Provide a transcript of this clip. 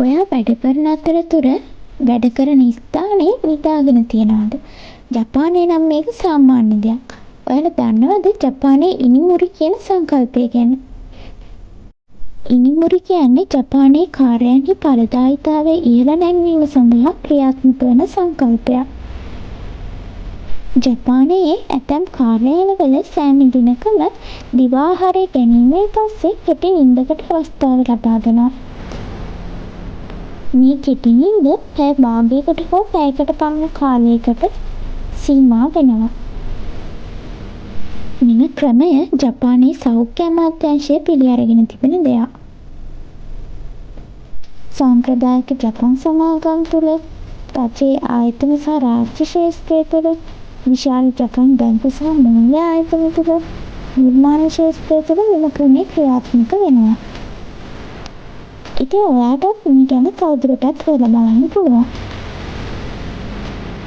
ඔයා වැඩ කරන අතරතුර වැඩ කරන ස්ථානයේ නිදාගෙන තියනවාද? ජපානයේ නම් මේක සාමාන්‍ය දෙයක්. ඔයාලා දන්නවද ජපානයේ ඉනිමුරි කියන සංකල්පය ගැන? ඉනිමුරි කියන්නේ ජපානයේ කාර්යයන්හි ඵලදායීතාවය ඉහළ නැංවීම සඳහා ක්‍රියාත්මක වන සංකල්පයක්. ජපානයේ ඇතැම් කාර්යාලවල සෑම දිනකම දිවා ආහාරය ගැනීමෙන් පස්සේ කෙටි නිින්දකට අවස්ථාව ලබා දෙනවා. මේ කෙටි නිින්ද පැය භාගයකට හෝ පැයකට පමණ කාලයකට සීමා වෙනවා. මෙම ක්‍රමය ජපානයේ සෞඛ්‍ය අමාත්‍යාංශය පිළි අරගෙන තිබෙන දෙයක්. සාම්ප්‍රදායික ජපන් සමාගම් තුළ, රජයේ ආයතන සහ රාජ්‍ය ක්ෂේත්‍රය තුළ, විශාල ජපන් බැංකු සහ මූල්‍ය ආයතන තුළ, නිර්මාණ ක්ෂේත්‍රය තුළ මෙම ක්‍රමය ක්‍රියාත්මක වෙනවා. ඉතින් ඔයාටත් මේ ගැන තවදුරටත් හොයලා බලන්න පුළුවන්.